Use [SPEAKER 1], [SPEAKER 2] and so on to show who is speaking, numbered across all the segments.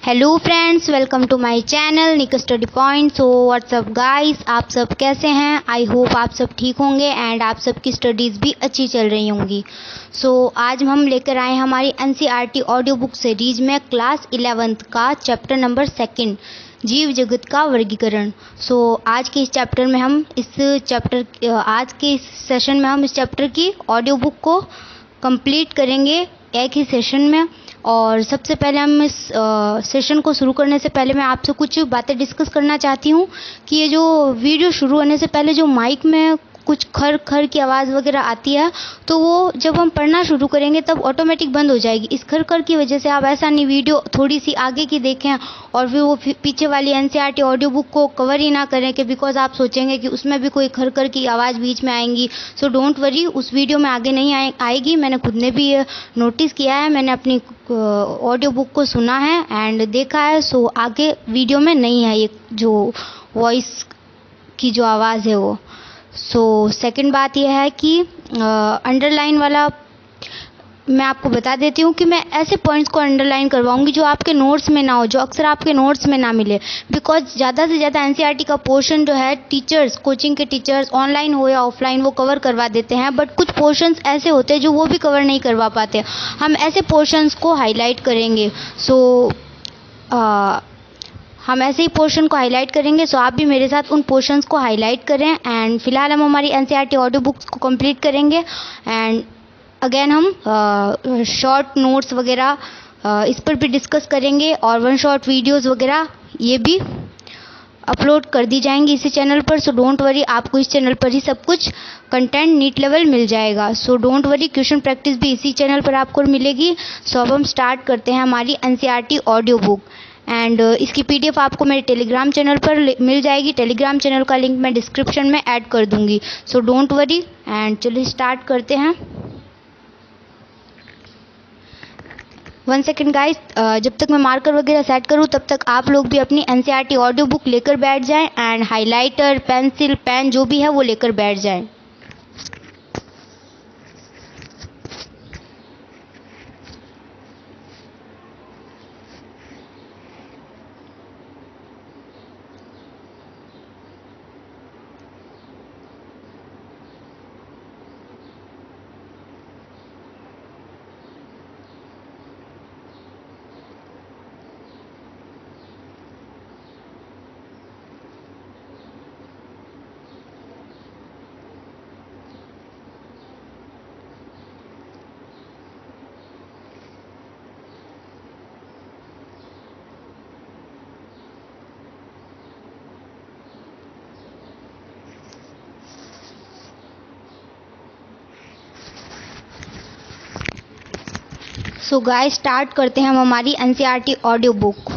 [SPEAKER 1] Hello friends, welcome to my channel Nick study point. So what's up guys, आप सब कैसे हैं? आई होप आप सब ठीक होंगे एंड आप सबकी स्टडीज़ भी अच्छी चल रही होंगी। सो आज हम लेकर आए हमारी एनसीईआरटी ऑडियो बुक सीरीज में क्लास 11th का चैप्टर नंबर 2 जीव जगत का वर्गीकरण। सो आज के इस चैप्टर में हम आज के इस सेशन में हम इस चैप्टर की ऑडियो बुक को कंप्लीट करेंगे एक ही सेशन में। और सबसे पहले हम इस सेशन को शुरू करने से पहले मैं आपसे कुछ बातें डिस्कस करना चाहती हूँ कि ये जो वीडियो शुरू होने से पहले जो माइक में कुछ खर खर की आवाज़ वगैरह आती है, तो वो जब हम पढ़ना शुरू करेंगे तब ऑटोमेटिक बंद हो जाएगी। इस खर खर की वजह से आप ऐसा नहीं वीडियो थोड़ी सी आगे की देखें और फिर वो पीछे वाली एनसीईआरटी ऑडियो बुक को कवर ही ना करें कि बिकॉज आप सोचेंगे कि उसमें भी कोई खर खर की आवाज़ बीच में आएंगी। सो डोंट वरी, उस वीडियो में आगे नहीं आएगी। मैंने खुद ने भी नोटिस किया है, मैंने अपनी ऑडियो बुक को सुना है एंड देखा है। सो आगे वीडियो में नहीं है ये जो वॉइस की जो आवाज़ है वो। सो सेकंड बात यह है कि अंडरलाइन वाला मैं आपको बता देती हूँ कि मैं ऐसे पॉइंट्स को अंडरलाइन करवाऊंगी जो आपके नोट्स में ना हो, जो अक्सर आपके नोट्स में ना मिले। बिकॉज ज़्यादा से ज़्यादा एनसीईआरटी का पोर्शन जो है टीचर्स, कोचिंग के टीचर्स ऑनलाइन हो या ऑफलाइन वो कवर करवा देते हैं, बट कुछ पोर्शंस ऐसे होते हैं जो वो भी कवर नहीं करवा पाते। हम ऐसे पोर्शंस को हाईलाइट करेंगे। हम ऐसे ही पोर्शन को हाईलाइट करेंगे। सो आप भी मेरे साथ उन पोर्शंस को हाईलाइट करें एंड फिलहाल हम हमारी एनसीईआरटी ऑडियो बुक्स को कंप्लीट करेंगे एंड अगेन हम शॉर्ट नोट्स वगैरह इस पर भी डिस्कस करेंगे और वन शॉट वीडियोस वगैरह ये भी अपलोड कर दी जाएंगी इसी चैनल पर। सो डोंट वरी, आपको इस चैनल पर ही सब कुछ कंटेंट नीट लेवल मिल जाएगा। So don't worry, question practice भी इसी चैनल पर आपको मिलेगी। सो अब हम स्टार्ट करते हैं हमारी एनसीईआरटी ऑडियो बुक एंड इसकी पीडीएफ आपको मेरे टेलीग्राम चैनल पर मिल जाएगी। टेलीग्राम चैनल का लिंक मैं डिस्क्रिप्शन में ऐड कर दूंगी। सो डोंट वरी एंड चलिए स्टार्ट करते हैं। 1 सेकेंड गाइस, जब तक मैं मार्कर वगैरह सेट करूँ तब तक आप लोग भी अपनी एनसीईआरटी ऑडियो बुक लेकर बैठ जाएं एंड हाइलाइटर, पेंसिल, पेन जो भी है वो लेकर बैठ जाएं। सो गाइस, स्टार्ट करते हैं हम हमारी NCERT audio book.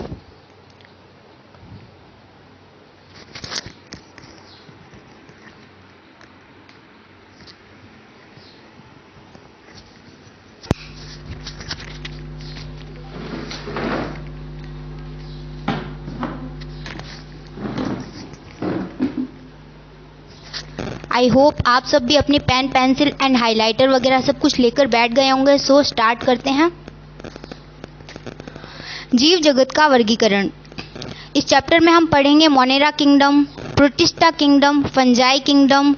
[SPEAKER 1] I hope आप सब भी अपनी पेन, पेंसिल एंड हाइलाइटर वगैरह सब कुछ लेकर बैठ गए होंगे। सो स्टार्ट करते हैं। जीव जगत का वर्गीकरण। इस चैप्टर में हम पढ़ेंगे Monera kingdom, protista kingdom, fungi kingdom,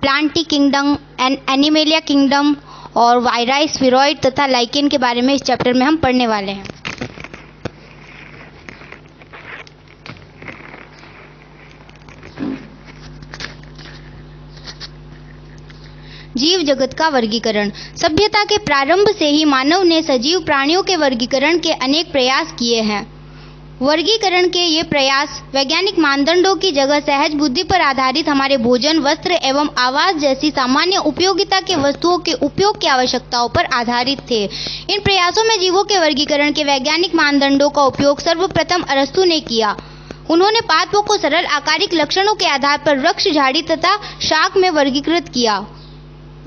[SPEAKER 1] Plantae kingdom, animalia kingdom और वायराई, स्फेरॉइड तथा लाइकेन के बारे में इस चैप्टर में हम पढ़ने वाले हैं। जीव जगत का वर्गीकरण। सभ्यता के प्रारंभ से ही मानव ने सजीव प्राणियों के वर्गीकरण के अनेक प्रयास किए हैं। वर्गीकरण के ये प्रयास वैज्ञानिक मानदंडों की जगह सहज बुद्धि पर आधारित हमारे भोजन, वस्त्र एवं आवास जैसी सामान्य उपयोगिता के वस्तुओं के उपयोग की आवश्यकताओं पर आधारित थे। इन प्रयासों में जीवों के वर्गीकरण के वैज्ञानिक मानदंडों का उपयोग सर्वप्रथम अरस्तु ने किया। उन्होंने पादपों को सरल आकारिक लक्षणों के आधार पर वृक्ष, झाड़ी तथा शाक में वर्गीकृत किया।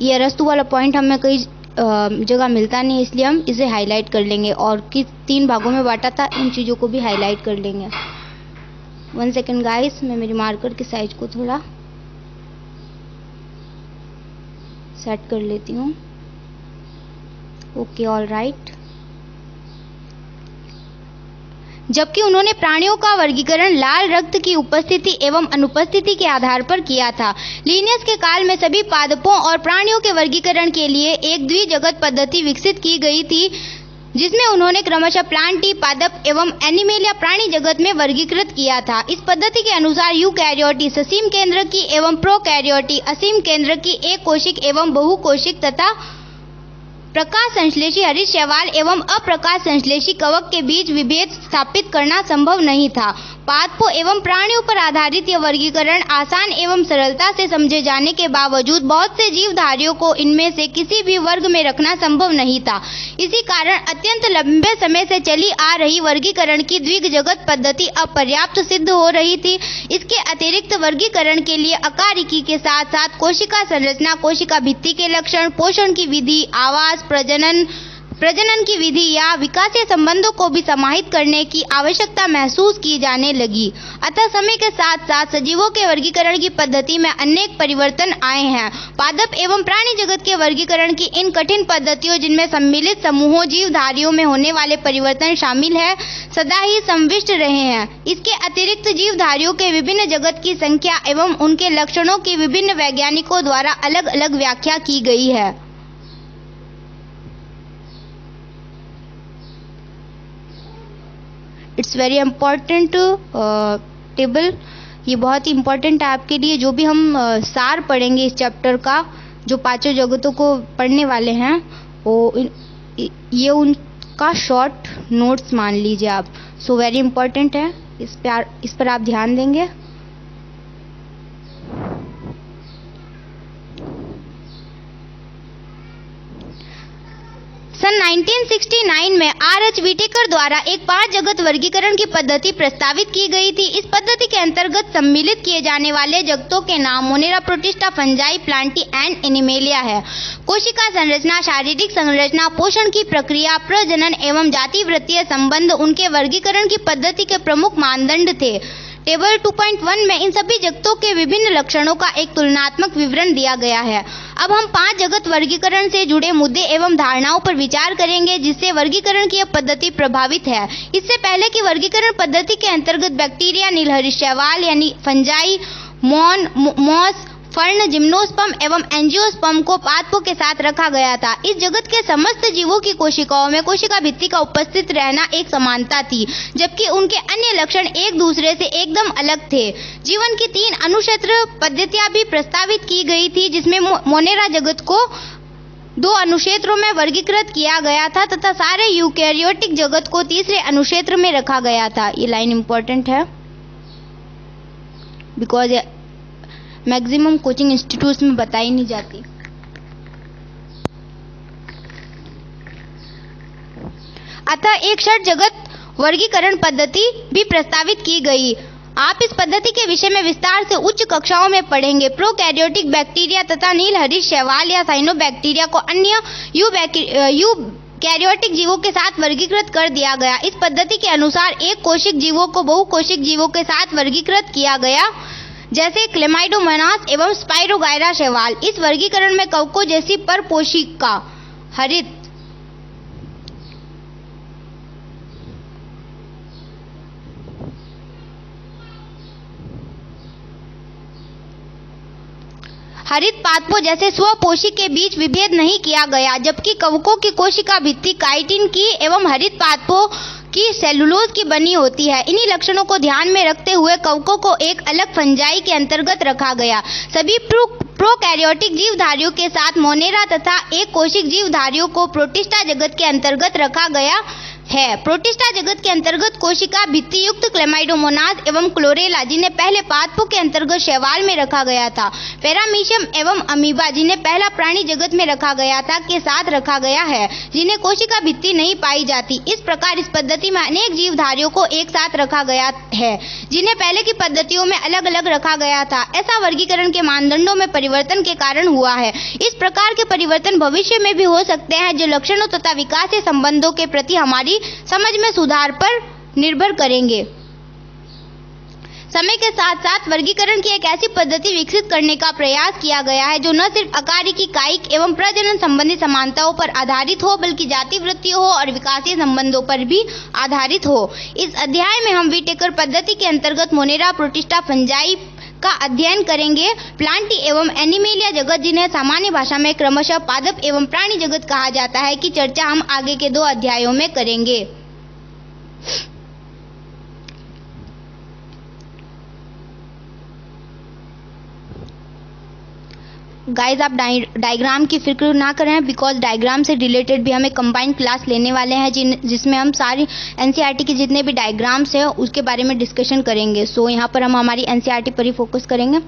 [SPEAKER 1] ये अरस्तु वाला पॉइंट हमें कई जगह मिलता नहीं, इसलिए हम इसे हाईलाइट कर लेंगे और किस 3 भागों में बांटा था इन चीज़ों को भी हाईलाइट कर लेंगे। 1 सेकेंड गाइस, मैं मेरी मार्कर की साइज को थोड़ा सेट कर लेती हूँ। Okay, all right. जबकि उन्होंने प्राणियों का वर्गीकरण लाल रक्त की उपस्थिति एवं अनुपस्थिति के आधार पर किया था। लिनियस के काल में सभी पादपों और प्राणियों के वर्गीकरण के लिए एक द्विजगत पद्धति विकसित की गई थी, जिसमें उन्होंने क्रमशः प्लांटी, पादप एवं एनिमेलिया प्राणी जगत में वर्गीकृत किया था। इस पद्धति के अनुसार यूकैरियोटी ससीम केंद्र की एवं प्रोकैरियोटी असीम केंद्र की एक कोशिक एवं बहुकोशिक तथा प्रकाश संश्लेषी हरित शैवाल एवं अप्रकाश संश्लेषी कवक के बीच विभेद स्थापित करना संभव नहीं था। पादपों एवं प्राणियों पर आधारित यह वर्गीकरण आसान एवं सरलता से समझे जाने के बावजूद बहुत से जीवधारियों को इनमें से किसी भी वर्ग में रखना संभव नहीं था। इसी कारण अत्यंत लंबे समय से चली आ रही वर्गीकरण की द्विजगत पद्धति अपर्याप्त सिद्ध हो रही थी। इसके अतिरिक्त वर्गीकरण के लिए अकारिकी के साथ साथ कोशिका संरचना, कोशिका भित्ति के लक्षण, पोषण की विधि, आवास, प्रजनन की विधि या विकासीय संबंधों को भी समाहित करने की आवश्यकता महसूस की जाने लगी। अतः समय के साथ साथ सजीवों के वर्गीकरण की पद्धति में अनेक परिवर्तन आए हैं। पादप एवं प्राणी जगत के वर्गीकरण की इन कठिन पद्धतियों, जिनमें सम्मिलित समूहों जीवधारियों में होने वाले परिवर्तन शामिल है, सदा ही संविष्ट रहे हैं। इसके अतिरिक्त जीवधारियों के विभिन्न जगत की संख्या एवं उनके लक्षणों की विभिन्न वैज्ञानिकों द्वारा अलग अलग व्याख्या की गई है। इट्स वेरी इम्पॉर्टेंट टेबल, ये बहुत ही इम्पोर्टेंट है आपके लिए। जो भी हम सार पढ़ेंगे इस चैप्टर का, जो पांचों जगतों को पढ़ने वाले हैं, वो ये उनका शॉर्ट नोट्स मान लीजिए आप। सो वेरी इम्पोर्टेंट है, इस पर आप ध्यान देंगे। सन 1969 में आर.एच. व्हिटेकर द्वारा एक 5 जगत वर्गीकरण की पद्धति प्रस्तावित की गई थी। इस पद्धति के अंतर्गत सम्मिलित किए जाने वाले जगतों के नाम Monera, protista, fungi, Plantae and animalia है। कोशिका संरचना, शारीरिक संरचना, पोषण की प्रक्रिया, प्रजनन एवं जातिवृत्तीय संबंध उनके वर्गीकरण की पद्धति के प्रमुख मानदंड थे। टेबल 2.1 में इन सभी जगतों के विभिन्न लक्षणों का एक तुलनात्मक विवरण दिया गया है। अब हम 5 जगत वर्गीकरण से जुड़े मुद्दे एवं धारणाओं पर विचार करेंगे, जिससे वर्गीकरण की यह पद्धति प्रभावित है। इससे पहले की वर्गीकरण पद्धति के अंतर्गत बैक्टीरिया, नीलहरित शैवाल यानी फंजाई, मॉस, फर्न, जिम्नोस्पर्म एवं एंजियोस्पर्म को पादपों के साथ रखा गया था। इस जगत के समस्त जीवों की कोशिकाओं में कोशिका भित्ति का उपस्थित रहना एक समानता थी, जबकि उनके अन्य लक्षण एक दूसरे से एकदम अलग थे। जीवन की 3 अनुक्षेत्र पद्धतियां भी प्रस्तावित की गई थी, जिसमें मोनेरा जगत को 2 अनुक्षेत्रों में वर्गीकृत किया गया था तथा सारे यूकैरियोटिक जगत को तीसरे अनुक्षेत्र में रखा गया था। ये लाइन इंपॉर्टेंट है, बिकॉज मैक्सिमम कोचिंग इंस्टीट्यूट्स में बताई नहीं जाती। अतः एक षट जगत वर्गीकरण पद्धति भी प्रस्तावित की गई। आप इस पद्धति के विषय में विस्तार से उच्च कक्षाओं में पढ़ेंगे। प्रोकैरियोटिक बैक्टीरिया तथा नीलहरित शैवाल या साइनोबैक्टीरिया को अन्य यूकैरियोटिक जीवों के साथ वर्गीकृत कर दिया गया। इस पद्धति के अनुसार एक कोशिक जीवों को बहुकोशिक जीवों के साथ वर्गीकृत किया गया, जैसे क्लेमाइडोमोनास एवं स्पाइरोगायरा शैवाल। इस वर्गीकरण में कवकों जैसी परपोशिका, हरित पादपों जैसे स्वपोषी के बीच विभेद नहीं किया गया, जबकि कवकों की कोशिका भित्ति काइटिन की एवं हरित पादपों की सेलुलोज की बनी होती है। इन्हीं लक्षणों को ध्यान में रखते हुए कवकों को एक अलग फंजाई के अंतर्गत रखा गया। सभी प्रोकैरियोटिक जीवधारियों के साथ मोनेरा तथा एक कोशिक जीवधारियों को प्रोटिस्टा जगत के अंतर्गत रखा गया है। प्रोटिस्टा जगत के अंतर्गत कोशिका भित्ति युक्त क्लेमाइडोमोनास एवं क्लोरेला, जिन्हें पहले पादपों के अंतर्गत शैवाल में रखा गया था, पैरामीशियम एवं अमीबा, जिन्हें पहला प्राणी जगत में रखा गया था, के साथ रखा गया है, जिन्हें कोशिका भित्ति नहीं पाई जाती। इस प्रकार इस पद्धति में अनेक जीवधारियों को एक साथ रखा गया है, जिन्हें पहले की पद्धतियों में अलग अलग रखा गया था। ऐसा वर्गीकरण के मानदंडों में परिवर्तन के कारण हुआ है। इस प्रकार के परिवर्तन भविष्य में भी हो सकते हैं, जो लक्षणों तथा विकासीय संबंधों के प्रति हमारी समझ में सुधार पर निर्भर करेंगे। समय के साथ साथ वर्गीकरण की एक ऐसी पद्धति विकसित करने का प्रयास किया गया है जो न सिर्फ अकारिकी, कायिक एवं प्रजनन संबंधी समानताओं पर आधारित हो, बल्कि जाति वृत्तियों हो और विकासीय संबंधों पर भी आधारित हो। इस अध्याय में हम व्हिटेकर पद्धति के अंतर्गत मोनेरा, प्रोटिस्टा, फंजाई का अध्ययन करेंगे। प्लांटी एवं एनिमेलिया जगत, जिन्हें सामान्य भाषा में क्रमशः पादप एवं प्राणी जगत कहा जाता है, की चर्चा हम आगे के 2 अध्यायों में करेंगे। गाइज, आप डायग्राम की फिक्र ना करें, बिकॉज डायग्राम से रिलेटेड भी हम एक कंबाइंड क्लास लेने वाले हैं जिसमें हम सारी एनसीईआरटी के जितने भी डायग्राम्स हैं उसके बारे में डिस्कशन करेंगे। सो यहाँ पर हम हमारी एनसीईआरटी पर ही फोकस करेंगे।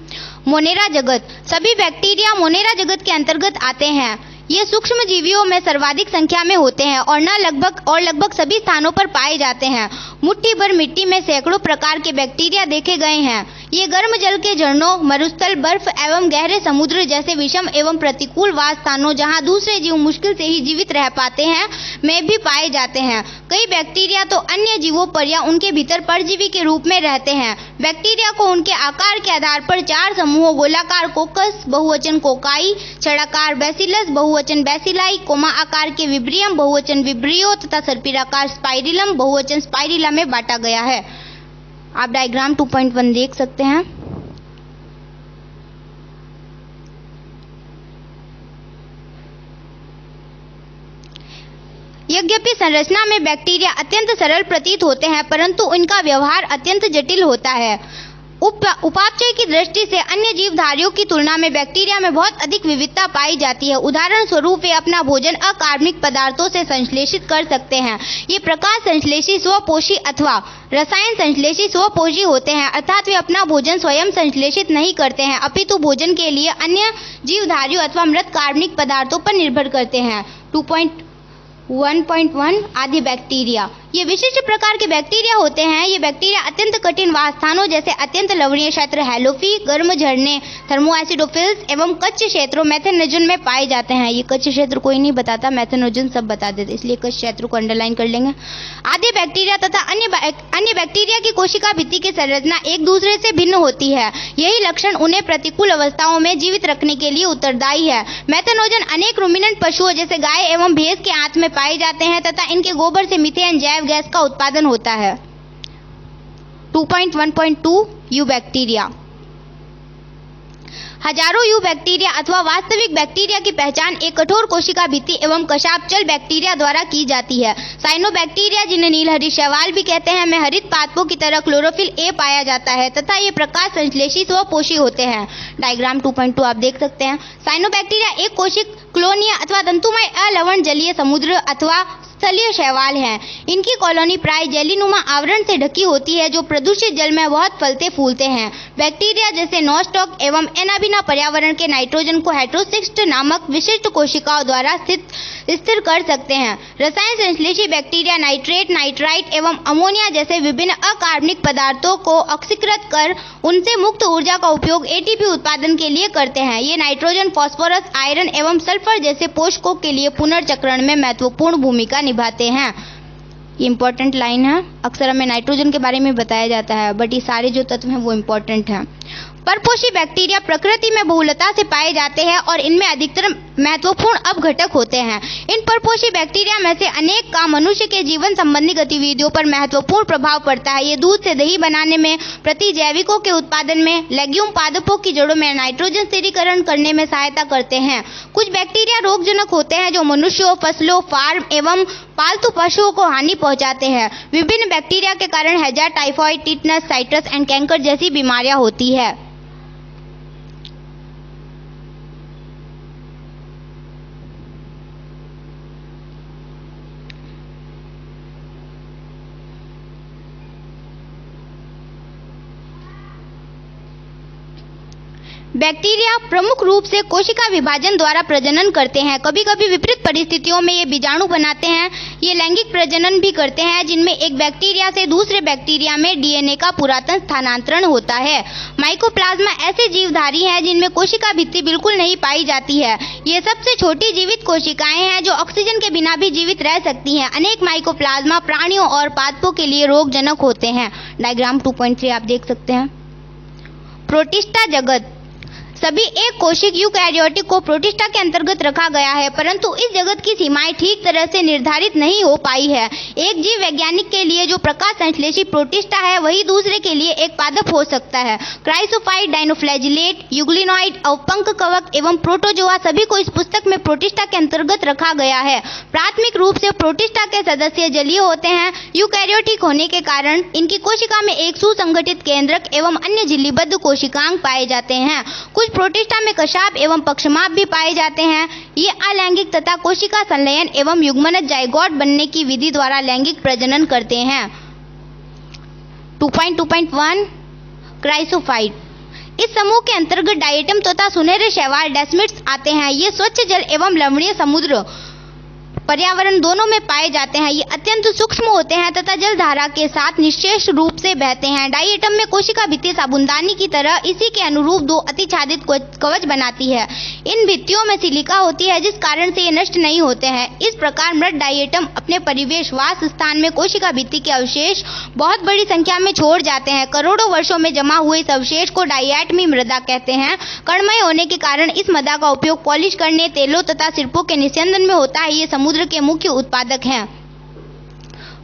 [SPEAKER 1] मोनेरा जगत, सभी बैक्टीरिया मोनेरा जगत के अंतर्गत आते हैं। ये सूक्ष्म जीवियों में सर्वाधिक संख्या में होते हैं और लगभग सभी स्थानों पर पाए जाते हैं। मुट्ठी भर मिट्टी में सैकड़ों प्रकार के बैक्टीरिया देखे गए हैं। ये गर्म जल के झरनों, मरुस्थल, बर्फ एवं गहरे समुद्र जैसे विषम एवं प्रतिकूल वास स्थानों, जहां दूसरे जीव मुश्किल से ही जीवित रह पाते हैं, में भी पाए जाते हैं। कई बैक्टीरिया तो अन्य जीवों पर या उनके भीतर परजीवी के रूप में रहते हैं। बैक्टीरिया को उनके आकार के आधार पर 4 समूहों, गोलाकार कोकस, बहुवचन कोकाई, छड़ाकार बैसिलस, बहुवचन बैसिलाई, कोमा आकार के विब्रियम, बहुवचन विब्रियो तथा सर्पिलाकार स्पाइरिलम, बहुवचन स्पाइरिला में बांटा गया है। आप डायग्राम 2.1 देख सकते हैं। यद्यपि संरचना में बैक्टीरिया अत्यंत सरल प्रतीत होते हैं, परंतु इनका व्यवहार अत्यंत जटिल होता है। उपापचय की दृष्टि से अन्य जीवधारियों की तुलना में बैक्टीरिया में बहुत अधिक विविधता पाई जाती है। उदाहरण स्वरूप वे अपना भोजन अकार्बनिक पदार्थों से संश्लेषित कर सकते हैं। ये प्रकाश संश्लेषी, स्वपोषी अथवा रसायन संश्लेषी स्वपोषी होते हैं, अर्थात वे अपना भोजन स्वयं संश्लेषित नहीं करते हैं, अपितु भोजन के लिए अन्य जीवधारियों अथवा मृत कार्बनिक पदार्थों पर निर्भर करते हैं। 2.1.1 आदि बैक्टीरिया, ये विशिष्ट प्रकार के बैक्टीरिया होते हैं। ये बैक्टीरिया अत्यंत कठिन वासस्थानों जैसे अत्यंत लवणीय क्षेत्र हैलोफी, गर्म झरने, थर्मोएसिडोफिल्स एवं कच्छ क्षेत्रों मेथेनोजन में पाए जाते हैं। ये कच्छ क्षेत्र कोई नहीं बताता, मेथेनोजन सब बता देते, इसलिए कच्छ क्षेत्र को अंडरलाइन कर लेंगे। आदि बैक्टीरिया तथा अन्य बैक्टीरिया की कोशिका भित्ति की संरचना एक दूसरे से भिन्न होती है। यही लक्षण उन्हें प्रतिकूल अवस्थाओं में जीवित रखने के लिए उत्तरदायी है। मेथेनोजन अनेक रुमिनेंट पशुओं जैसे गाय एवं भैंस के आंत में पाए जाते हैं तथा इनके गोबर से मीथेन जैव गैस का उत्पादन होता है। 2.1.2 यू बैक्टीरिया, हजारों यू बैक्टीरिया अथवा वास्तविक बैक्टीरिया की पहचान एक कठोर कोशिका भित्ति एवं कशापचल बैक्टीरिया द्वारा की जाती है। साइनोबैक्टीरिया, जिन्हें नीलहरित शैवाल भी कहते हैं, में हरित पादपों की तरह क्लोरोफिल ए पाया जाता है तथा ये प्रकाश संश्लेषी स्वपोषी होते हैं। डायग्राम 2.2 आप देख सकते हैं। साइनोबैक्टीरिया एक कोशिक क्लोनिया अथवा तंतुमय अलवण जलीय समुद्र अथवा स्थलीय शैवाल हैं। इनकी कॉलोनी प्राय जेलीनुमा आवरण से ढकी होती है जो प्रदूषित जल में बहुत फलते फूलते हैं। बैक्टीरिया जैसे नॉस्टॉक एवं एनाबिना पर्यावरण के नाइट्रोजन को हेटेरोसिस्ट नामक विशिष्ट कोशिकाओं द्वारा स्थिर कर सकते हैं। रसायन संश्लेषी बैक्टीरिया नाइट्रेट, नाइट्राइट एवं अमोनिया जैसे विभिन्न अकार्बनिक पदार्थों को ऑक्सीकृत कर उनसे मुक्त ऊर्जा का उपयोग एटीपी उत्पादन के लिए करते हैं। ये नाइट्रोजन, फास्फोरस, आयरन एवं सल्फर जैसे पोषकों के लिए पुनर्चक्रण में महत्वपूर्ण भूमिका निभाते हैं। ये इंपॉर्टेंट लाइन है, अक्सर हमें नाइट्रोजन के बारे में बताया जाता है, बट ये सारे जो तत्व हैं वो इंपॉर्टेंट हैं। परपोषी बैक्टीरिया प्रकृति में बहुलता से पाए जाते हैं और इनमें अधिकतर महत्वपूर्ण अपघटक होते हैं। इन परपोषी बैक्टीरिया में से अनेक का मनुष्य के जीवन संबंधी गतिविधियों पर महत्वपूर्ण प्रभाव पड़ता है। ये दूध से दही बनाने में, प्रतिजैविकों के उत्पादन में, लेग्यूम पादपों की जड़ों में नाइट्रोजन स्थिरीकरण करने में सहायता करते हैं। कुछ बैक्टीरिया रोगजनक होते हैं जो मनुष्यों, फसलों, फार्म एवं पालतू पशुओं को हानि पहुंचाते हैं। विभिन्न बैक्टीरिया के कारण हैजा, typhoid, tetanus, citrus and canker जैसी बीमारियां होती है। बैक्टीरिया प्रमुख रूप से कोशिका विभाजन द्वारा प्रजनन करते हैं। कभी कभी विपरीत परिस्थितियों में ये बीजाणु बनाते हैं। ये लैंगिक प्रजनन भी करते हैं, जिनमें एक बैक्टीरिया से दूसरे बैक्टीरिया में डीएनए का पुरातन स्थानांतरण होता है। माइकोप्लाज्मा ऐसे जीवधारी हैं जिनमें कोशिका भित्ति बिल्कुल नहीं पाई जाती है। ये सबसे छोटी जीवित कोशिकाएं हैं जो ऑक्सीजन के बिना भी जीवित रह सकती हैं। अनेक माइकोप्लाज्मा प्राणियों और पादपों के लिए रोगजनक होते हैं। डायग्राम 2.3 आप देख सकते हैं। प्रोटिस्टा जगत सभी एक कोशिक यूकैरियोटिक को प्रोटिस्टा के अंतर्गत रखा गया है, परंतु इस जगत की सीमाएं ठीक तरह से निर्धारित नहीं हो पाई है। एक जीव वैज्ञानिक के लिए जो प्रकाश संश्लेषी प्रोटिस्टा है, वही दूसरे के लिए एक पादप हो सकता है। क्राइसोफाइट, डायनोफ्लैजिलेट, यूग्लिनॉइड, अवपंक कवक एवं प्रोटोजोआ सभी को इस पुस्तक में प्रोटिस्टा के अंतर्गत रखा गया है। प्राथमिक रूप से प्रोटिस्टा के सदस्य जलीय होते हैं। यूकैरियोटिक होने के कारण इनकी कोशिका में एक सुसंगठित केंद्रक एवं अन्य झिल्लीबद्ध कोशिकांग पाए जाते हैं। कुछ प्रोटिस्टा में कशाप एवं पक्षमाप भी पाए जाते हैं। ये अलैंगिक तथा कोशिका संलयन एवं युग्मनज जाइगोट बनने की विधि द्वारा लैंगिक प्रजनन करते हैं। 2.2.1 क्राइसोफाइट इस समूह के अंतर्गत डायटम तथा सुनहरे शैवाल डेस्मिड्स आते हैं। ये स्वच्छ जल एवं लवणीय समुद्र पर्यावरण दोनों में पाए जाते हैं। ये अत्यंत सूक्ष्म होते हैं तथा जलधारा के साथ निश्चेष रूप से बहते हैं। डायटम में कोशिका भित्ति साबुनदानी की तरह इसी के अनुरूप दो अतिछादित कवच बनाती है। इन भित्तियों में सिलिका होती है, जिस कारण से ये नष्ट नहीं होते हैं। इस प्रकार मृत डायटम अपने परिवेश वास स्थान में कोशिका भित्ति के अवशेष बहुत बड़ी संख्या में छोड़ जाते हैं। करोड़ों वर्षों में जमा हुए इस अवशेष को डायटमी मृदा कहते हैं। कणमय होने के कारण इस मृदा का उपयोग पॉलिश करने, तेलों तथा सिरपों के निस्यंदन में होता है। ये समुद्र के मुख्य उत्पादक हैं।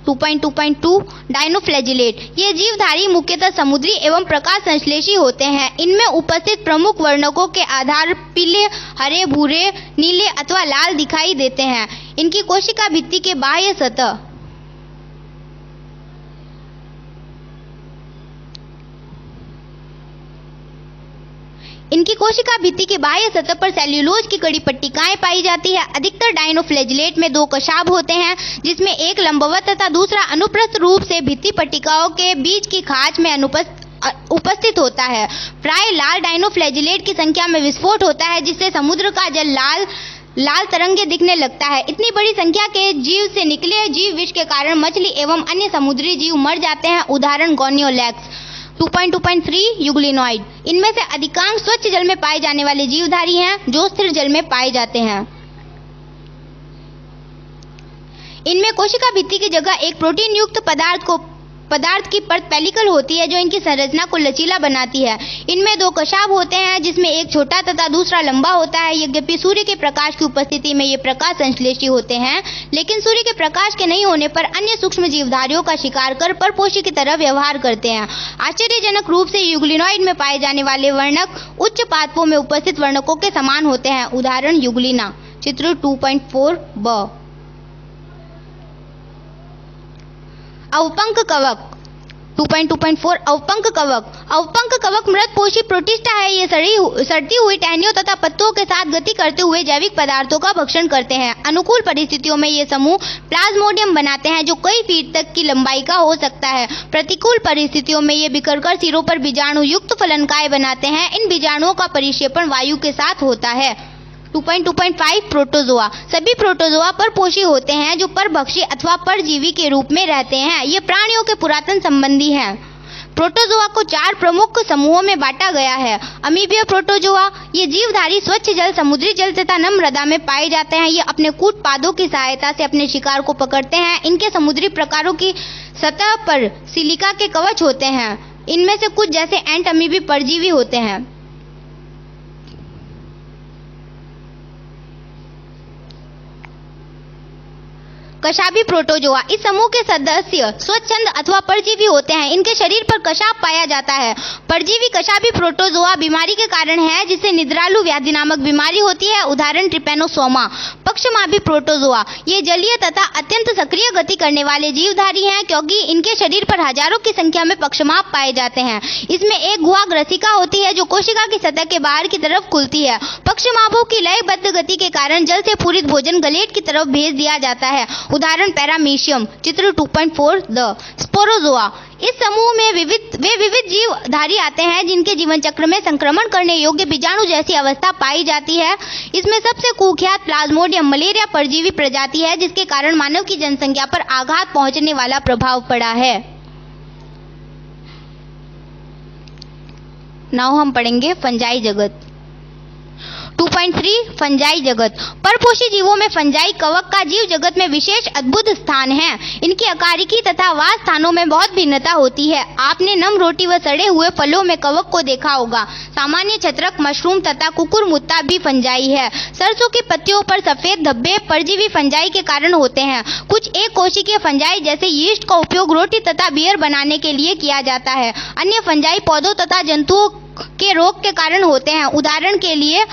[SPEAKER 1] 2.2.2 डायनोफ्लैजिलेट ये जीवधारी मुख्यतः समुद्री एवं प्रकाश संश्लेषी होते हैं। इनमें उपस्थित प्रमुख वर्णकों के आधार पीले, हरे, भूरे, नीले अथवा लाल दिखाई देते हैं। इनकी कोशिका भित्ति के बाह्य सतह इनकी कोशिका भित्ति के बाह्य सतह पर सेल्यूलोज की कड़ी पट्टिकाएं पाई जाती है। अधिकतर डायनोफ्लैजिलेट में दो कशाभ होते हैं, जिसमें एक लंबवत तथा दूसरा अनुप्रस्थ रूप से भित्ति पट्टिकाओं के बीच की खाच में उपस्थित होता है। प्राय लाल डायनोफ्लैजिलेट की संख्या में विस्फोट होता है, जिससे समुद्र का जल लाल तरंगे दिखने लगता है। इतनी बड़ी संख्या के जीव से निकले जीव विष के कारण मछली एवं अन्य समुद्री जीव मर जाते हैं। उदाहरण गोनियोलैक्स। 2.2.3 यूग्लिनॉइड इनमें से अधिकांश स्वच्छ जल में पाए जाने वाले जीवधारी हैं, जो स्थिर जल में पाए जाते हैं। इनमें कोशिका भित्ति की जगह एक प्रोटीन युक्त पदार्थ की परत पेलिकल होती है, जो इनकी संरचना को लचीला बनाती है। इनमें दो कशाभ होते हैं, जिसमें एक छोटा तथा दूसरा लंबा होता है। यद्यपि सूर्य के प्रकाश की उपस्थिति में ये प्रकाश संश्लेषी होते हैं, लेकिन सूर्य के प्रकाश के नहीं होने पर अन्य सूक्ष्म जीवधारियों का शिकार कर परपोषी की तरह व्यवहार करते हैं। आश्चर्यजनक रूप से यूग्लिनॉइड में पाए जाने वाले वर्णक उच्च पादपों में उपस्थित वर्णकों के समान होते हैं। उदाहरण यूग्लिना। चित्र 2.4b। अवपंक कवक। 2.2.4 अवपंक कवक मृतपोषी प्रोटिस्टा है। ये सड़ती हुई टहनियों तथा पत्तों के साथ गति करते हुए जैविक पदार्थों का भक्षण करते हैं। अनुकूल परिस्थितियों में ये समूह प्लाज्मोडियम बनाते हैं, जो कई फीट तक की लंबाई का हो सकता है। प्रतिकूल परिस्थितियों में ये बिखरकर सिरों पर बीजाणु युक्त फलनकाय बनाते हैं। इन बीजाणुओं का परिक्षेपण वायु के साथ होता है। 2.2.5 प्रोटोजोआ सभी प्रोटोजोआ परपोषी होते हैं, जो परभक्षी अथवा परजीवी के रूप में रहते हैं। ये प्राणियों के पुरातन संबंधी हैं। प्रोटोजोआ को 4 प्रमुख समूहों में बांटा गया है। अमीबिया प्रोटोजोआ ये जीवधारी स्वच्छ जल, समुद्री जल तथा नम मृदा में पाए जाते हैं। ये अपने कूट पादों की सहायता से अपने शिकार को पकड़ते हैं। इनके समुद्री प्रकारों की सतह पर सिलिका के कवच होते हैं। इनमें से कुछ जैसे एंट अमीबी परजीवी होते हैं। कशाभी प्रोटोजोआ इस समूह के सदस्य स्वच्छंद अथवा परजीवी होते हैं। इनके शरीर पर कशाभ पाया जाता है। परजीवी कशाभी प्रोटोजोआ बीमारी के कारण है, जिसे निद्रालु व्याधि नामक बीमारी होती है। उदाहरण ट्रिपेनोसोमा। पक्षमाभी प्रोटोजोआ ये जलीय तथा अत्यंत सक्रिय गति करने वाले जीवधारी हैं, क्योंकि इनके शरीर पर हजारों की संख्या में पक्षमाप पाए जाते हैं। इसमें एक गुहा ग्रसिका होती है, जो कोशिका की सतह के बाहर की तरफ खुलती है। पक्षमाभों की लयबद्ध गति के कारण जल से पूरित भोजन गलेट की तरफ भेज दिया जाता है। उदाहरण पैरामीशियम। चित्र 2.4 द स्पोरोजोआ। इस समूह में वे विविध जीवधारी आते हैं जिनके जीवन चक्र में संक्रमण करने योग्य बीजाणु जैसी अवस्था पाई जाती है। इसमें सबसे कुख्यात प्लाज्मोडियम मलेरिया परजीवी प्रजाति है, जिसके कारण मानव की जनसंख्या पर आघात पहुंचने वाला प्रभाव पड़ा है। नाउ हम पढ़ेंगे फंजाई जगत। 2.3 फंजाई जगत। परपोषी जीवों में फंजाई कवक का जीव जगत में विशेष अद्भुत स्थान है। इनकी आकारिकी तथा वास स्थानों में बहुत भिन्नता होती है। आपने नम रोटी व सड़े हुए फलों में कवक को देखा होगा। सामान्य छत्रक, मशरूम तथा कुकुरमुत्ता भी फंजाई है। सरसों की पत्तियों पर सफेद धब्बे परजीवी फंजाई के कारण होते हैं। कुछ एक कोशिकीय फंजाई जैसे यीस्ट का उपयोग रोटी तथा बियर बनाने के लिए किया जाता है। अन्य फंजाई पौधों तथा जंतुओं के रोग के कारण होते हैं। उदाहरण के लिए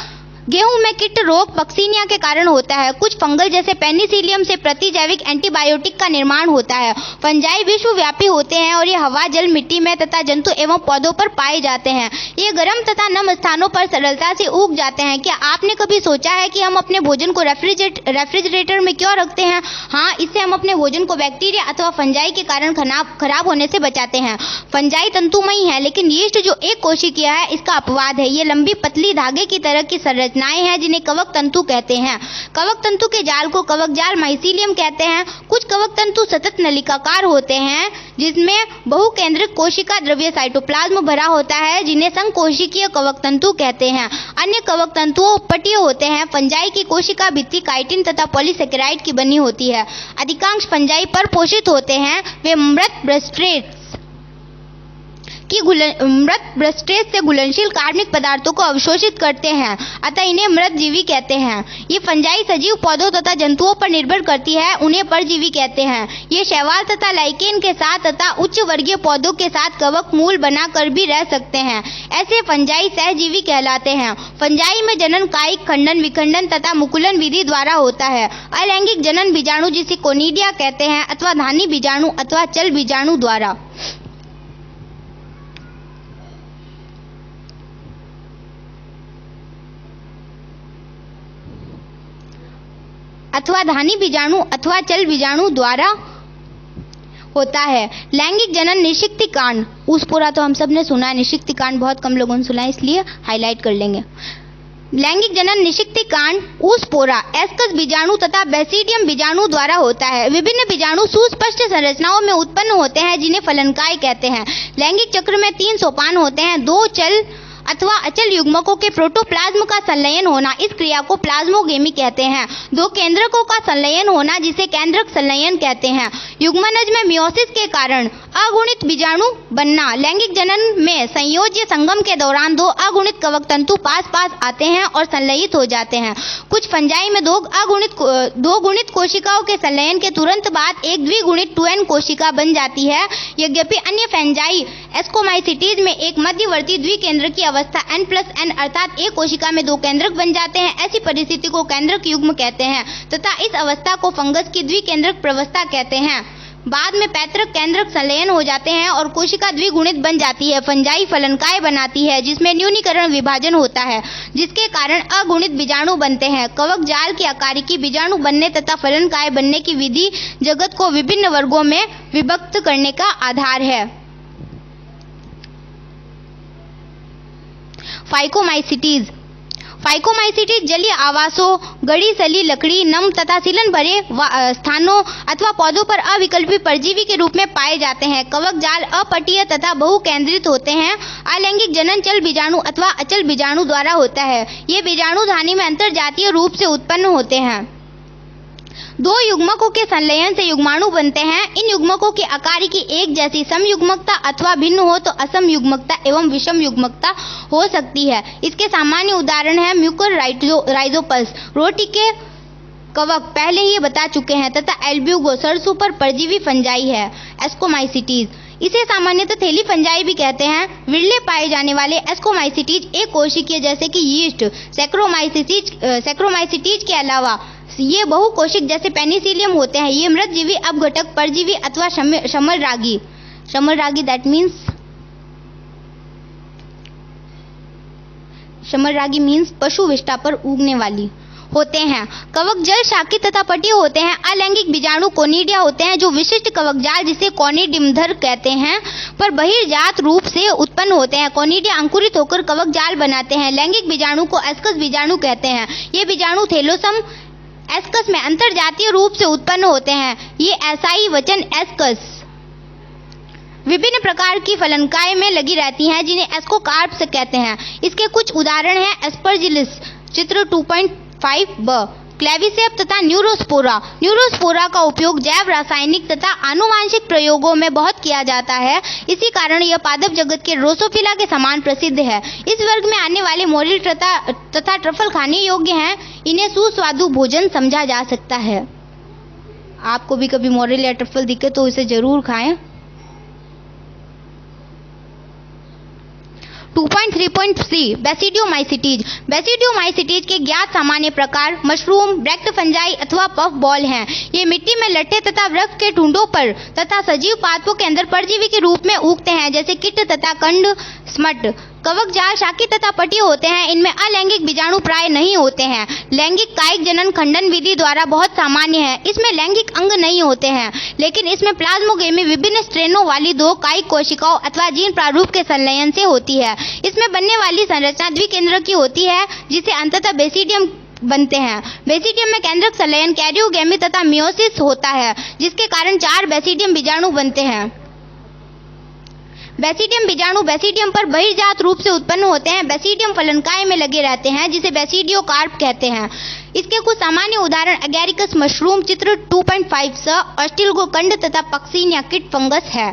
[SPEAKER 1] गेहूं में कीट रोग पक्सीनिया के कारण होता है। कुछ फंगल जैसे पेनिसिलियम से प्रतिजैविक एंटीबायोटिक का निर्माण होता है। फंजाई विश्वव्यापी होते हैं और ये हवा, जल, मिट्टी में तथा जंतु एवं पौधों पर पाए जाते हैं। ये गर्म तथा नम स्थानों पर सरलता से उग जाते हैं। क्या आपने कभी सोचा है कि हम अपने भोजन को रेफ्रिजरेटर में क्यों रखते हैं? हाँ, इससे हम अपने भोजन को बैक्टीरिया अथवा फंजाई के कारण खराब होने से बचाते हैं। फंजाई तंतुमयी है, लेकिन यीस्ट जो एक कोशिकीय है इसका अपवाद है। ये लंबी पतली धागे की तरह की संरचनाएं हैं जिन्हें कवक तंतु कहते हैं। कवक तंतु के जाल को कवक जाल माइसीलियम कहते हैं। कुछ कवक तंतु सतत नलिकाकार होते हैं जिसमें बहुकेंद्रित कोशिका द्रव्य साइटोप्लाज्म भरा होता है, जिन्हें संकोशिकीय कवक तंतु कहते हैं। अन्य कवक तंतु उपपटीय होते हैं। फंजाई की कोशिका भित्ति काइटिन तथा पॉलीसेकेराइड की बनी होती है। अधिकांश फंजाई परपोषित होते हैं। वे मृत ब्रस्ट्रेट से घुलनशील कार्बनिक पदार्थों को अवशोषित करते हैं, अतः इन्हें मृत जीवी कहते हैं। ये फंजाई सजीव पौधों तथा जंतुओं पर निर्भर करती है, उन्हें परजीवी कहते हैं। ये शैवाल तथा लाइकेन के साथ तथा उच्च वर्गीय पौधों के साथ कवक मूल बनाकर भी रह सकते हैं। ऐसे फंजाई सहजीवी कहलाते हैं। फंजाई में जनन कायिक खंडन, विखंडन तथा मुकुलन विधि द्वारा होता है। अलैंगिक जनन बीजाणु जिसे कोनिडिया कहते हैं अथवा धानी बीजाणु अथवा चल बीजाणु द्वारा। अथवा धानी बीजाणु अथवा चल बीजाणु द्वारा होता है। लैंगिक जनन निषिक्ति कांड। ऊसपोरा तो हम सब ने सुना है, निषिक्ति कांड बहुत कम लोगों ने सुना है, इसलिए हाईलाइट कर लेंगे। लैंगिक जनन निषिक्ति कांड ऊसपोरा, एस्कस बीजाणु तथा बेसिडियम बीजाणु द्वारा होता है। विभिन्न बीजाणु सुस्पष्ट संरचनाओं में उत्पन्न होते हैं जिन्हें फलनकाय कहते हैं। लैंगिक चक्र में 3 सोपान होते हैं। 2 चल अथवा अचल युग्मकों के प्रोटोप्लाज्म का संलयन होना, इस क्रिया को प्लाज्मोगेमी कहते हैं। 2 केंद्रकों का संलयन होना, जिसे केंद्रक संलयन कहते हैं। युग्मनज में मियोसिस के कारण अगुणित बीजाणु बनना। लैंगिक जनन में संयोज्य संगम के दौरान 2 अगुणित कवक तंतु पास पास आते हैं और संलयित हो जाते हैं। कुछ फंजाई में 2 गुणित कोशिकाओं के संलयन के तुरंत बाद एक द्विगुणित 2n कोशिका बन जाती है। यद्यपि अन्य फंजाई एस्कोमाइसिटीज में एक मध्यवर्ती द्विकेंद्र की अवस्था n+n अर्थात एक कोशिका में 2 केंद्रक बन जाते हैं। ऐसी परिस्थिति को केंद्रक युग्म कहते हैं तथा इस अवस्था को फंगस की द्विकेंद्रक प्रवस्था कहते हैं। बाद में पैतृक केंद्रक संलयन हो जाते हैं और कोशिका द्विगुणित बन जाती है। फंजाई फलनकाय बनाती है जिसमें न्यूनीकरण विभाजन होता है, जिसके कारण अगुणित बीजाणु बनते हैं। कवक जाल की आकारिकी बीजाणु बनने तथा फलनकाय बनने की विधि जगत को विभिन्न वर्गों में विभक्त करने का आधार है। फाइकोमाइसिटीज। फाइकोमाइसिटीज जलीय आवासों, गड़ी सली लकड़ी, नम तथा सीलन भरे स्थानों अथवा पौधों पर अविकल्पी परजीवी के रूप में पाए जाते हैं। कवक जाल अपटीय तथा बहुकेंद्रित होते हैं। अलैंगिक जनन चल बीजाणु अथवा अचल बीजाणु द्वारा होता है। ये बीजाणु धानी में अंतरजातीय रूप से उत्पन्न होते हैं। 2 युग्मकों के संलयन से युग्माणु बनते हैं। इन युग्मकों की आकारिकी एक जैसी समयुग्मकता अथवा भिन्न हो तो असम युग्मकता एवं विषम युग्मकता हो सकती है। इसके सामान्य उदाहरण है म्यूकोराइजोपस, रोटी के कवक पहले ही बता चुके हैं, तथा एल्ब्यूगो सरसों पर परजीवी फंजाई है। एस्कोमाइसिटीज, इसे सामान्यतः थैली फंजाई भी कहते हैं। विरले पाए जाने वाले एस्कोमाइसिटीज एक कोशिकीय जैसे कि यीस्ट, सैक्रोमाइसिटीज के अलावा ये बहुकोशिक जैसे पेनिसिलियम होते हैं। ये मृत जीवी, अपघटक, परजीवी अथवा शमलरागी दैट मीन्स पशु विष्ठा पर उगने वाली होते हैं। कवक जल शाखित तथा पटीय होते हैं। अलैंगिक बीजाणु कोनिडिया होते हैं जो विशिष्ट कवक जाल जिसे कोनिडिमधर कहते हैं पर बहिर्जात रूप से उत्पन्न होते हैं। कोनिडिया अंकुरित होकर कवक जाल बनाते हैं। लैंगिक बीजाणु को एस्कस बीजाणु कहते हैं। ये बीजाणु थैलोसम एस्कस में अंतरजातीय रूप से उत्पन्न होते हैं। ये एसाई वचन एस्कस विभिन्न प्रकार की फलनकाय में लगी रहती हैं जिन्हें एस्कोकार्प्स कहते हैं। इसके कुछ उदाहरण हैं एस्परजिलिस चित्र 2.5b, क्लेविसेप तथा न्यूरोस्पोरा। न्यूरोस्पोरा का उपयोग जैव रासायनिक तथा आनुवांशिक प्रयोगों में बहुत किया जाता है। इसी कारण यह पादप जगत के ड्रोसोफिला के समान प्रसिद्ध है। इस वर्ग में आने वाले मोरिल तथा ट्रफल खाने योग्य हैं। इन्हें सुस्वादु भोजन समझा जा सकता है। आपको भी कभी मोरिल या ट्रफल दिखे तो इसे जरूर खाएं। 2.3.c basidiomycetes. बेसिडियोमाइसिटीज के ज्ञात सामान्य प्रकार मशरूम, ब्रेक्ट फंजाई अथवा पफ बॉल हैं। ये मिट्टी में लट्ठे तथा वृक्ष के ठुंडों पर तथा सजीव पादपों के अंदर परजीवी के रूप में उगते हैं जैसे कीट तथा कंड स्मट। कवक जाल शाखित तथा पटीय होते हैं। इनमें अलैंगिक बीजाणु प्राय नहीं होते हैं। लैंगिक कायिक जनन खंडन विधि द्वारा बहुत सामान्य है। इसमें लैंगिक अंग नहीं होते हैं लेकिन इसमें प्लाज्मोगेमी विभिन्न स्ट्रेनों वाली दो कायिक कोशिकाओं अथवा जीन प्रारूप के संलयन से होती है। इसमें बनने वाली संरचना द्विकेंद्रक की होती है जिसे अंततः बेसिडियम बनते हैं। बेसिडियम में केंद्रक संलयन कैरियोगेमी तथा मियोसिस होता है जिसके कारण 4 बेसिडियम बीजाणु बनते हैं। बेसिडियम बीजाणु बेसिडियम पर बहिर्जात रूप से उत्पन्न होते हैं। बेसिडियम फलनकाय में लगे रहते हैं जिसे बेसिडियोकार्प कहते हैं। इसके कुछ सामान्य उदाहरण एगैरिकस मशरूम चित्र 2.5 ऑस्टिलगोकंड तथा पक्सीन या किट फंगस है।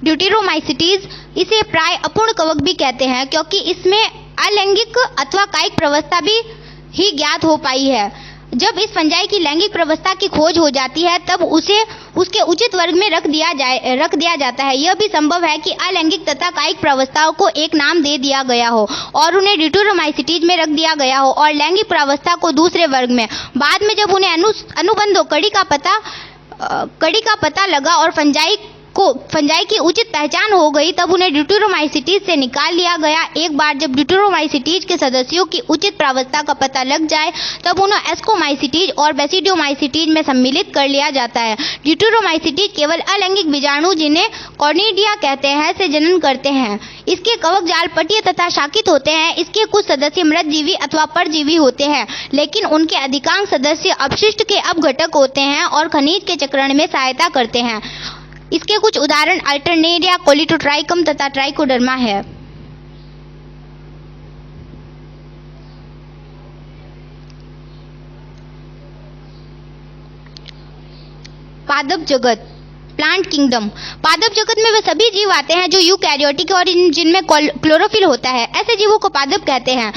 [SPEAKER 1] ड्यूटेरोमाइसिटीज, इसे प्राय अपूर्ण कवक भी कहते हैं क्योंकि इसमें अलैंगिक अथवा कायिक प्रवस्था भी ही ज्ञात हो पाई है। जब इस फंजाई की लैंगिक प्रवस्था की खोज हो जाती है तब उसे उसके उचित वर्ग में रख दिया जाता है। यह भी संभव है कि अलैंगिक तथा कायिक प्रवस्थाओं को एक नाम दे दिया गया हो और उन्हें ड्यूटेरोमाइसिटीज में रख दिया गया हो और लैंगिक प्रवस्था को दूसरे वर्ग में। बाद में जब उन्हें अनुबंधों कड़ी का पता लगा और फंजाई की उचित पहचान हो गई तब उन्हें ड्यूटेरोमाइसिटीज से निकाल लिया गया। एक बार जब ड्यूटेरोमाइसिटीज के सदस्यों की उचित प्रावस्था का पता लग जाए तब उन्हें एस्कोमाइसिटीज और बेसिडियोमाइसिटीज में सम्मिलित कर लिया जाता है। ड्यूटेरोमाइसिटीज केवल अलैंगिक बीजाणु जिन्हें कॉर्निडिया कहते हैं से जनन करते हैं। इसके कवक जाल पटीय तथा शाखित होते हैं। इसके कुछ सदस्य मृतजीवी अथवा परजीवी होते हैं लेकिन उनके अधिकांश सदस्य अपशिष्ट के अपघटक होते हैं और खनिज के चक्रण में सहायता करते हैं। इसके कुछ उदाहरण अल्टरनेरिया, कोलिटोट्राइकम तथा ट्राइकोडर्मा है। पादप जगत प्लांट किंगडम। पादप जगत में वे सभी जीव आते हैं जो यूकैरियोटिक और जिनमें क्लोरोफिल होता है। ऐसे जीवों को पादप कहते हैं।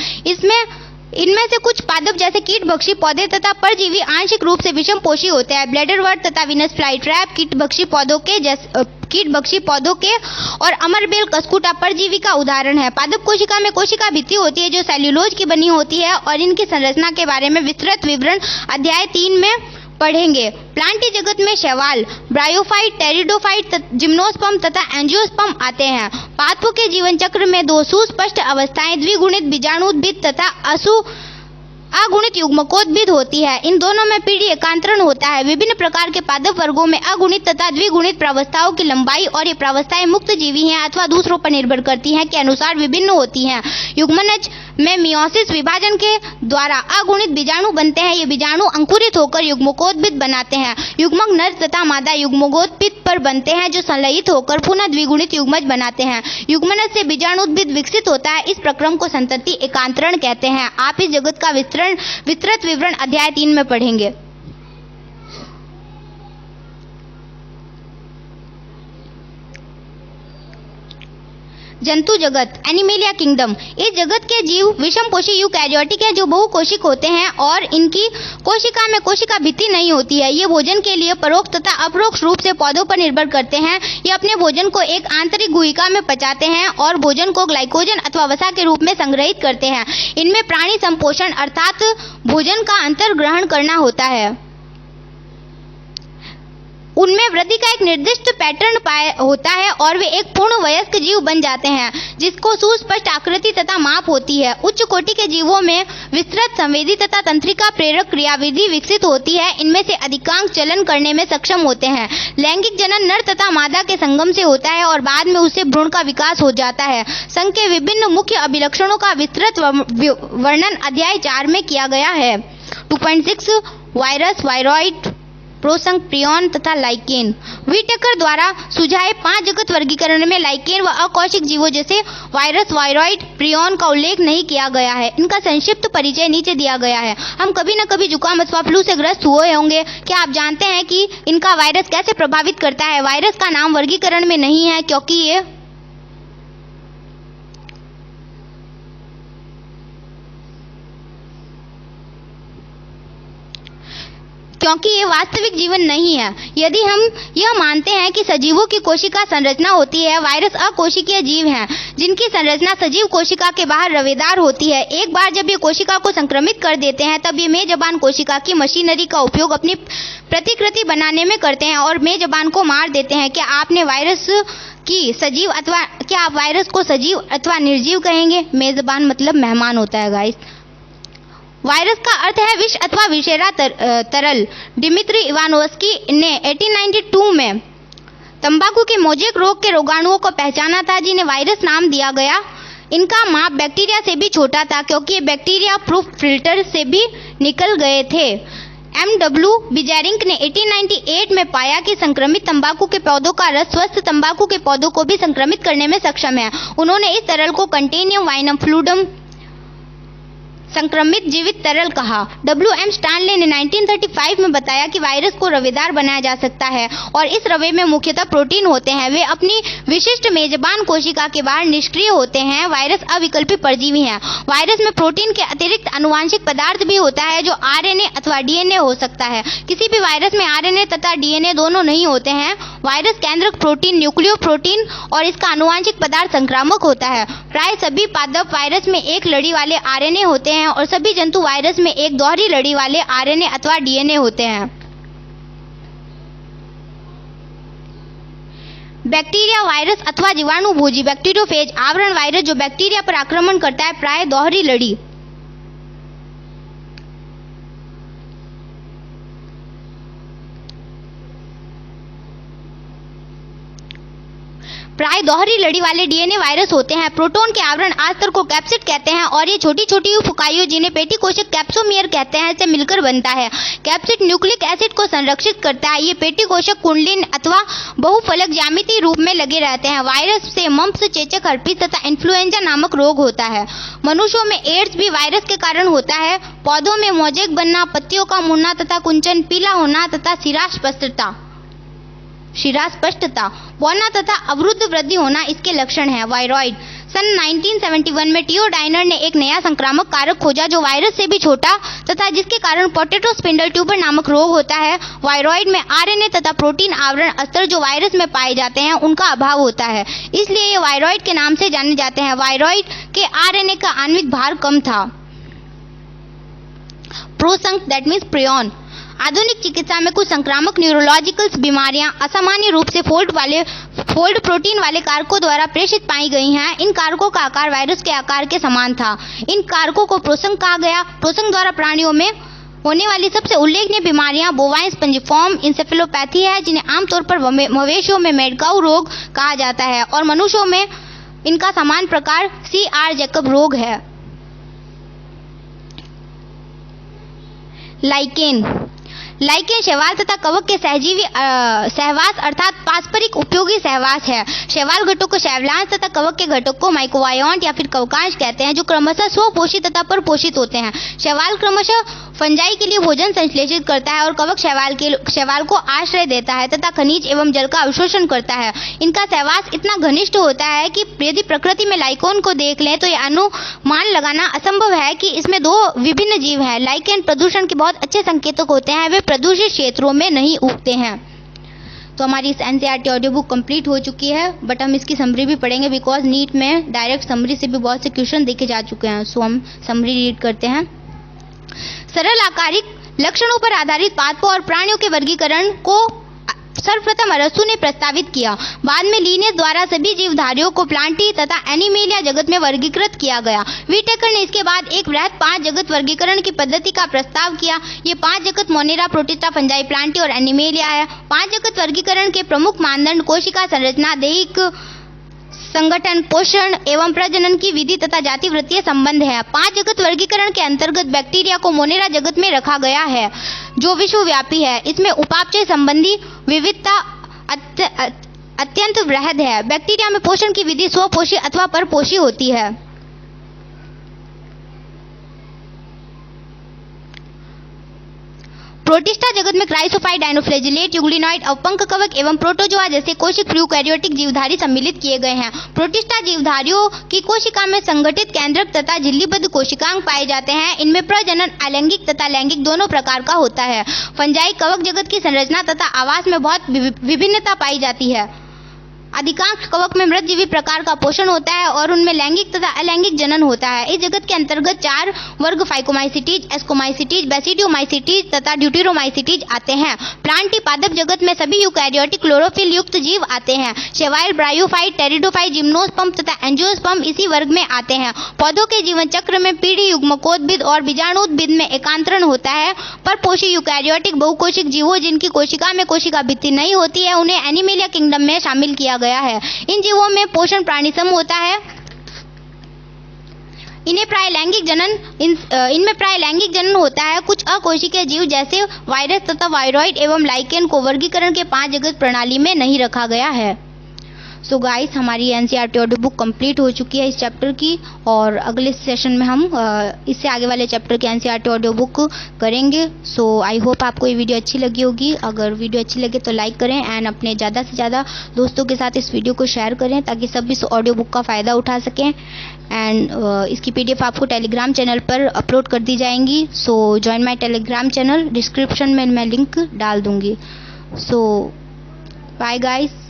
[SPEAKER 1] इनमें से कुछ पादप जैसे कीटभक्षी पौधे तथा परजीवी आंशिक रूप से विषमपोषी होते हैं। ब्लैडरवर्ट तथा विनस फ्लाई ट्रैप कीटभक्षी पौधों के और अमरबेल कस्कुटा परजीवी का उदाहरण है। पादप कोशिका में कोशिका भित्ति होती है जो सेल्यूलोज की बनी होती है और इनकी संरचना के बारे में विस्तृत विवरण अध्याय 3 में पढ़ेंगे। प्लांटी जगत में शैवाल, ब्रायोफाइट, टेरिडोफाइट, जिम्नोस्पर्म तथा एंजियोस्पर्म आते हैं। पादपों के जीवन चक्र में 2 सुस्पष्ट अवस्थाएं द्विगुणित बीजाणुद्भिद तथा अगुणित युग्मकोद्भिद होती है। इन दोनों में पीढ़ी एकांतरण होता है। विभिन्न प्रकार के पादप वर्गों में अगुणित तथा द्विगुणित प्रावस्थाओं की लंबाई और ये प्रावस्थाएं मुक्त जीवी हैं अथवा दूसरों पर निर्भर करती हैं के अनुसार विभिन्न होती हैं। युग्मनज में मियोसिस विभाजन के द्वारा अगुणित बीजाणु बनते हैं। ये बीजाणु अंकुरित होकर युग्मकोद्भिद बनाते हैं। युग्मक नर तथा मादा युग्मकोद्भिद पर बनते हैं जो संलयित होकर पुनः द्विगुणित युग्मज बनाते हैं। युग्मनज से बीजाणुद्भिद विकसित होता है। इस प्रक्रम को संतति एकांतरण कहते हैं। आप इस जगत का विस्तृत विवरण अध्याय 3 में पढ़ेंगे। जंतु जगत एनिमेलिया किंगडम। इस जगत के जीव विषमपोषी यूकैरियोटिक हैं जो बहुकोशिक होते हैं और इनकी कोशिका में कोशिका भित्ति नहीं होती है। ये भोजन के लिए परोक्ष तथा अपरोक्ष रूप से पौधों पर निर्भर करते हैं। ये अपने भोजन को एक आंतरिक गुहिका में पचाते हैं और भोजन को ग्लाइकोजन अथवा वसा के रूप में संग्रहित करते हैं। इनमें प्राणी संपोषण अर्थात भोजन का अंतर्ग्रहण करना होता है। उनमें वृद्धि का एक निर्दिष्ट पैटर्न होता है और वे एक पूर्ण वयस्क जीव बन जाते हैं जिसको सुस्पष्ट आकृति तथा माप होती है। उच्च कोटि के जीवों में विस्तृत संवेदी तथा तंत्रिका प्रेरक क्रियाविधि विकसित होती है। इनमें से अधिकांश चलन करने में सक्षम होते हैं। लैंगिक जनन नर तथा मादा के संगम से होता है और बाद में उससे भ्रूण का विकास हो जाता है। संघ के विभिन्न मुख्य अभिलक्षणों का विस्तृत वर्णन अध्याय 4 में किया गया है। 2.6 वायरस, वायरॉइड, प्रोसंग, प्रियॉन तथा लाइकेन। व्हिटेकर द्वारा सुझाए 5 जगत वर्गीकरण में लाइकेन व अकौशिक जीवों जैसे वायरस, वायरॉइड, प्रियॉन का उल्लेख नहीं किया गया है। इनका संक्षिप्त परिचय नीचे दिया गया है। हम कभी न कभी जुकाम अथवा फ्लू से ग्रस्त हुए होंगे। क्या आप जानते हैं कि इनका वायरस कैसे प्रभावित करता है? वायरस का नाम वर्गीकरण में नहीं है क्योंकि ये वास्तविक जीवन नहीं है। यदि हम यह मानते हैं कि सजीवों की कोशिका संरचना होती है, वायरस अकोशिकीय जीव हैं जिनकी संरचना सजीव कोशिका के बाहर रवेदार होती है। एक बार जब ये कोशिका को संक्रमित कर देते हैं तब ये मेजबान कोशिका की मशीनरी का उपयोग अपनी प्रतिकृति बनाने में करते हैं और मेजबान को मार देते हैं। क्या आप वायरस को सजीव अथवा निर्जीव कहेंगे? मेजबान मतलब मेहमान होता है गाइस। वायरस का अर्थ है विष अथवा विषैला तरल। डिमित्री इवानोव्स्की ने 1892 में तंबाकू के मोज़ेक रोग के रोगाणुओं को पहचाना था जिन्हें वायरस नाम दिया गया। इनका माप बैक्टीरिया से भी छोटा था क्योंकि ये बैक्टीरिया प्रूफ फिल्टर से भी निकल गए थे। M.W. बिजेरिंक ने 1898 में पाया कि संक्रमित तंबाकू के पौधों का रस स्वस्थ तंबाकू के पौधों को भी संक्रमित करने में सक्षम है। उन्होंने इस तरल को कंटेनियम वाइनम फ्लूडम संक्रमित जीवित तरल कहा। W.M. स्टैनले ने 1935 में बताया कि वायरस को रवेदार बनाया जा सकता है और इस रवे में मुख्यतः प्रोटीन होते हैं। वे अपनी विशिष्ट मेजबान कोशिका के बाहर निष्क्रिय होते हैं। वायरस अविकल्पी परजीवी हैं। वायरस में प्रोटीन के अतिरिक्त आनुवांशिक पदार्थ भी होता है जो RNA अथवा DNA हो सकता है। किसी भी वायरस में RNA तथा DNA दोनों नहीं होते हैं। वायरस केंद्रक प्रोटीन, न्यूक्लियो प्रोटीन और इसका आनुवांशिक पदार्थ संक्रामक होता है। प्राय सभी पादप वायरस में एक लड़ी वाले RNA होते हैं और सभी जंतु वायरस में एक दोहरी लड़ी वाले RNA अथवा DNA होते हैं। बैक्टीरिया वायरस अथवा जीवाणुभोजी बैक्टीरियोफेज आवरण वायरस जो बैक्टीरिया पर आक्रमण करता है, प्राय दोहरी लड़ी वाले DNA वायरस होते हैं। प्रोटॉन के आवरण आस्तर को कैप्सिड कहते हैं और ये छोटी छोटी फुकाइयों जिन्हें पेटी कोशक कैप्सोमियर कहते हैं से मिलकर बनता है। कैप्सिड न्यूक्लिक एसिड को संरक्षित करता है। ये पेटी कोशक कुंडलीन अथवा बहुफलक ज्यामितीय रूप में लगे रहते हैं। वायरस से मम्प्स, चेचक, हर्पीस तथा इन्फ्लुएंजा नामक रोग होता है। मनुष्यों में एड्स भी वायरस के कारण होता है। पौधों में मोज़ेक बनना, पत्तियों का मुड़ना तथा कुंचन, पीला होना तथा शिरास्पष्टता, बौना तथा अवरुद्ध वृद्धि होना इसके लक्षण हैं। वायरॉइड। सन 1971 में टियो डाइनर ने एक नया संक्रामक कारक खोजा जो वायरस से भी छोटा तथा जिसके कारण पोटैटो स्पिंडल ट्यूबर नामक रोग होता है। वायरॉइड में RNA तथा प्रोटीन आवरण अस्तर जो वायरस में पाए जाते हैं उनका अभाव होता है, इसलिए ये वायरॉइड के नाम से जाने जाते हैं। वायरॉइड के RNA का आणविक भार कम था। प्रोसंक दैट मीन्स प्रियॉन। आधुनिक चिकित्सा में कुछ संक्रामक न्यूरोलॉजिकल बीमारियां असामान्य रूप से फोल्ड प्रोटीन वाले कारकों द्वारा प्रेषित पाई गई हैं। इन कारकों का आकार वायरस के आकार के समान था। इन कारकों को प्रोसंक कहा गया। प्रोसंक द्वारा प्राणियों में होने वाली सबसे उल्लेखनीय बीमारियां बोवाइन स्पंजिफॉर्म इंसेफेलोपैथी है जिन्हें आमतौर पर मवेशियों में मैडगाउ रोग कहा जाता है और मनुष्यों में इनका समान प्रकार C.R. जैकब रोग है। लाइकेन शैवाल तथा कवक के सहजीवी सहवास अर्थात पारस्परिक उपयोगी सहवास है। शैवाल घटक को शैवलांश तथा कवक के घटक को माइक्रोवायोन्ट या फिर कवकांश कहते हैं जो क्रमशः स्वपोषित तथा परपोषित होते हैं। शैवाल क्रमशः फंजाई के लिए भोजन संश्लेषित करता है और कवक शैवाल को आश्रय देता है तथा खनिज एवं जल का अवशोषण करता है। इनका सहवास इतना घनिष्ठ होता है कि यदि प्रकृति में लाइकेन को देख लें तो यह अनुमान लगाना असंभव है कि इसमें 2 विभिन्न जीव हैं। लाइकेन प्रदूषण के बहुत अच्छे संकेतक होते हैं। वे प्रदूषित क्षेत्रों में नहीं उगते हैं। तो हमारी इस NCERT ऑडियो बुक कंप्लीट हो चुकी है, बट हम इसकी समरी भी पढ़ेंगे बिकॉज नीट में डायरेक्ट समरी से भी बहुत से क्वेश्चन देखे जा चुके हैं। सो हम समरी रीड करते हैं। सरल आकारिक लक्षणों पर आधारित पादपों और प्राणियों के वर्गीकरण को सर्वप्रथम अरस्तु ने प्रस्तावित किया। बाद में लिनियस द्वारा सभी जीवधारियों को प्लांटी तथा एनिमेलिया जगत में वर्गीकृत किया गया। व्हिटेकर ने इसके बाद एक वृहद 5 जगत वर्गीकरण की पद्धति का प्रस्ताव किया। ये 5 जगत मोनेरा, प्रोटिस्टा, फंजाई, प्लांटी और एनिमेलिया है। 5 जगत वर्गीकरण के प्रमुख मानदंड कोशिका संरचना, दैहिक संगठन, पोषण एवं प्रजनन की विधि तथा जाति वृत्तीय संबंध है। 5 जगत वर्गीकरण के अंतर्गत बैक्टीरिया को मोनेरा जगत में रखा गया है, जो विश्वव्यापी है। इसमें उपापचय संबंधी विविधता अत्यंत वृहद है। बैक्टीरिया में पोषण की विधि स्वपोषी अथवा परपोषी होती है। प्रोटिस्टा जगत में क्राइसोफाइट, डायनोफ्लैजिलेट, यूग्लिनॉइड, अवपंक कवक एवं प्रोटोजोआ जैसे कोशिक प्यूकैरियोटिक जीवधारी सम्मिलित किए गए हैं। प्रोटिस्टा जीवधारियों की कोशिका में संगठित केंद्रक तथा झिल्लीबद्ध कोशिकांग पाए जाते हैं। इनमें प्रजनन अलैंगिक तथा लैंगिक दोनों प्रकार का होता है। फंजाई कवक जगत की संरचना तथा आवास में बहुत विभिन्नता पाई जाती है। अधिकांश कवक में मृतजीवी प्रकार का पोषण होता है और उनमें लैंगिक तथा अलैंगिक जनन होता है। इस जगत के अंतर्गत 4 वर्ग फाइकोमाइसिटीज, एस्कोमाइसिटीज, बेसिडियोमाइसिटीज तथा ड्यूटेरोमाइसिटीज आते हैं। प्लांटी पादप जगत में सभी यूकैरियोटिक क्लोरोफिल युक्त जीव आते हैं। शैवाल, ब्रायोफाइट, टेरिडोफाइट, जिम्नोस्पर्म तथा एंजियोस्पर्म इसी वर्ग में आते हैं। पौधों के जीवन चक्र में पीढ़ी युग्मकोद्भिद और बीजाणुद्भिद में एकांतरण होता है। परपोषी यूकैरियोटिक बहुकोशिक जीवों जिनकी कोशिका में कोशिका भित्ति नहीं होती है, उन्हें एनिमेलिया किंगडम में शामिल किया गया है। इन जीवों में पोषण प्राणिसम होता है। इनमें प्राय लैंगिक जनन होता है। कुछ अकोशिकीय जीव जैसे वायरस तथा वायरॉइड एवं लाइकेन को वर्गीकरण के 5 जगत प्रणाली में नहीं रखा गया है। सो गाइस, हमारी एनसीईआरटी ऑडियो बुक कंप्लीट हो चुकी है इस चैप्टर की, और अगले सेशन में हम इससे आगे वाले चैप्टर की एनसीईआरटी ऑडियो बुक करेंगे। सो आई होप आपको ये वीडियो अच्छी लगी होगी। अगर वीडियो अच्छी लगे तो लाइक करें एंड अपने ज़्यादा से ज़्यादा दोस्तों के साथ इस वीडियो को शेयर करें ताकि सब इस ऑडियो बुक का फ़ायदा उठा सकें। एंड इसकी PDF आपको टेलीग्राम चैनल पर अपलोड कर दी जाएंगी। सो join my Telegram channel, description में मैं लिंक डाल दूँगी। सो बाय गाइस।